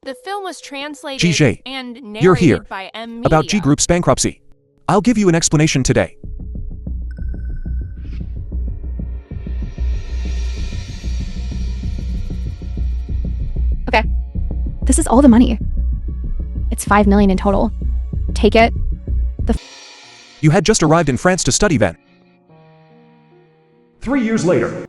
The film was translated GG. and narrated You're here. by M. About Media. G Group's bankruptcy. I'll give you an explanation today. Okay. This is all the money. It's 5 million in total. Take it. You had just arrived in France to study then. 3 years later.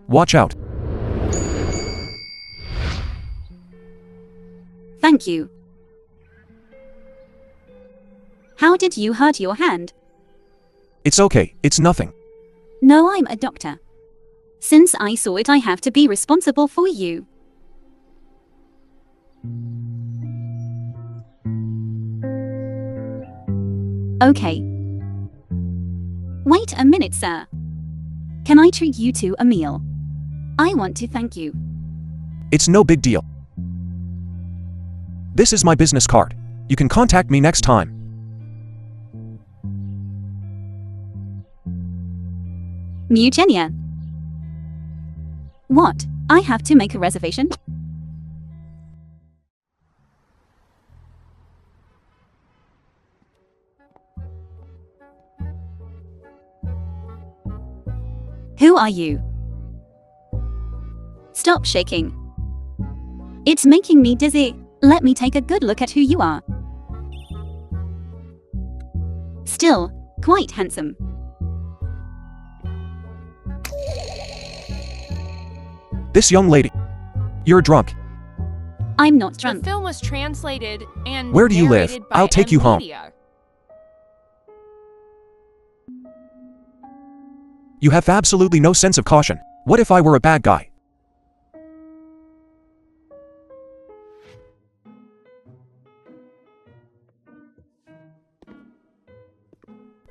Watch out. Thank you. How did you hurt your hand? It's okay, it's nothing. No, I'm a doctor. Since I saw it, I have to be responsible for you. Okay. Wait a minute, sir. Can I treat you to a meal? I want to thank you. It's no big deal. This is my business card. You can contact me next time. Mew Chenya. What? I have to make a reservation? Who are you? Stop shaking. It's making me dizzy. Let me take a good look at who you are. Still, quite handsome. This young lady. You're drunk. I'm not The drunk. film was translated and Where do you live? narrated by I'll take M. you home. Media. You have absolutely no sense of caution. What if I were a bad guy?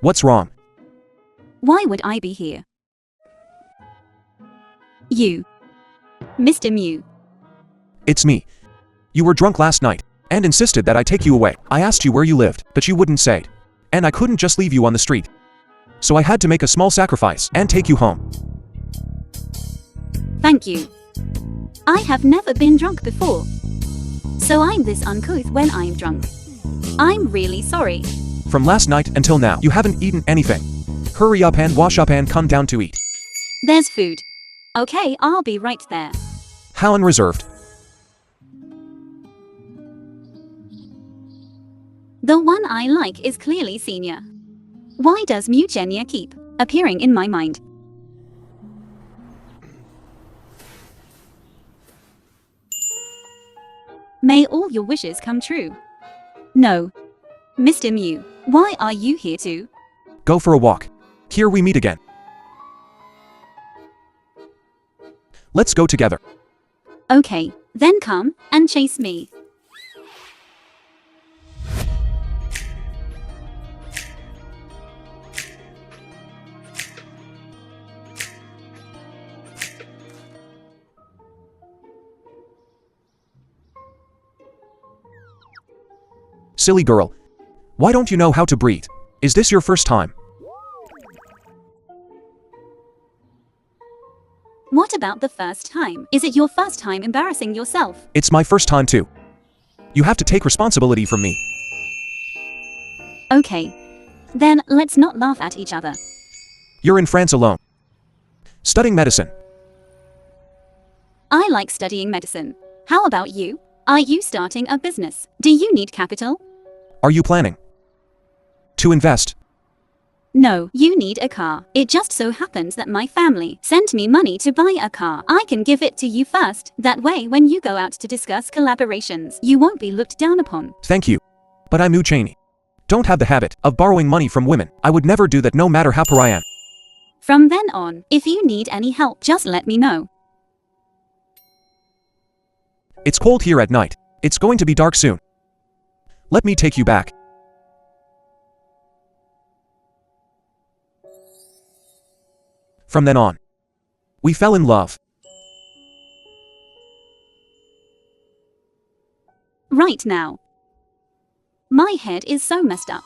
What's wrong? Why would I be here? You. Mr. Mew. It's me. You were drunk last night and insisted that I take you away. I asked you where you lived, but you wouldn't say it. And I couldn't just leave you on the street. So I had to make a small sacrifice and take you home. Thank you. I have never been drunk before. So I'm this uncouth when I'm drunk. I'm really sorry. From last night until now, you haven't eaten anything. Hurry up and wash up and come down to eat. There's food. Okay, I'll be right there. How unreserved. The one I like is clearly senior. Why does Mew Chenya keep appearing in my mind? May all your wishes come true. No. Mr. Mew, why are you here too? Go for a walk. Here we meet again. Let's go together. Okay, then come and chase me. Silly girl. Why don't you know how to breathe? Is this your first time? What about the first time? Is it your first time embarrassing yourself? It's my first time too. You have to take responsibility from me. Okay. Then let's not laugh at each other. You're in France alone. Studying medicine. I like studying medicine. How about you? Are you starting a business? Do you need capital? Are you planning to invest? No, you need a car. It just so happens that my family sent me money to buy a car. I can give it to you first. That way, when you go out to discuss collaborations, you won't be looked down upon. Thank you. But I'm Cheney. Don't have the habit of borrowing money from women. I would never do that no matter how poor I am. From then on, if you need any help, just let me know. It's cold here at night. It's going to be dark soon. Let me take you back. From then on, we fell in love. Right now. My head is so messed up.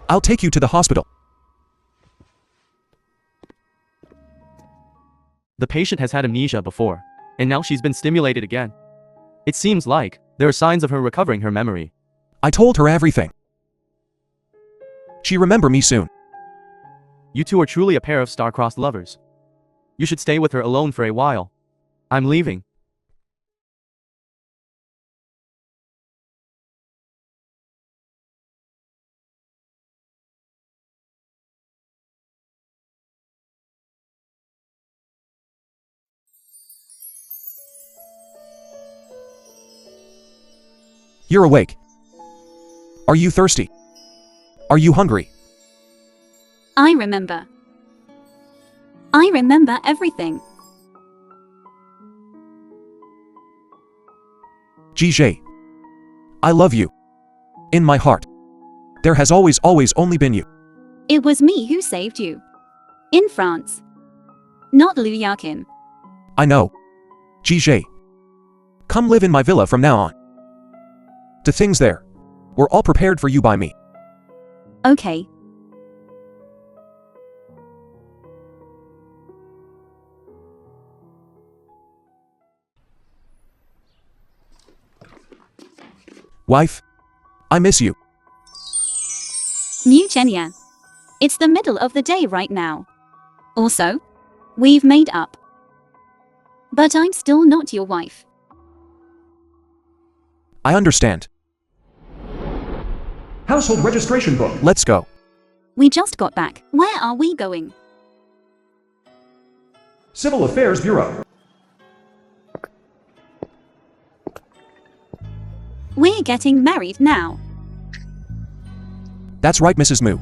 I'll take you to the hospital. The patient has had amnesia before, and now she's been stimulated again. It seems like there are signs of her recovering her memory. I told her everything. She remember me soon. You two are truly a pair of star-crossed lovers. You should stay with her alone for a while. I'm leaving. You're awake. Are you thirsty? Are you hungry? I remember. I remember everything. GJ. I love you. In my heart. There has always only been you. It was me who saved you. In France. Not Liu Yakin. I know. GJ. Come live in my villa from now on. The things there were all prepared for you by me. Okay. Wife, I miss you. New Chenya. It's the middle of the day right now. Also, we've made up. But I'm still not your wife. I understand. Household registration book. Let's go. We just got back. Where are we going? Civil Affairs Bureau. We're getting married now. That's right, Mrs. Moo.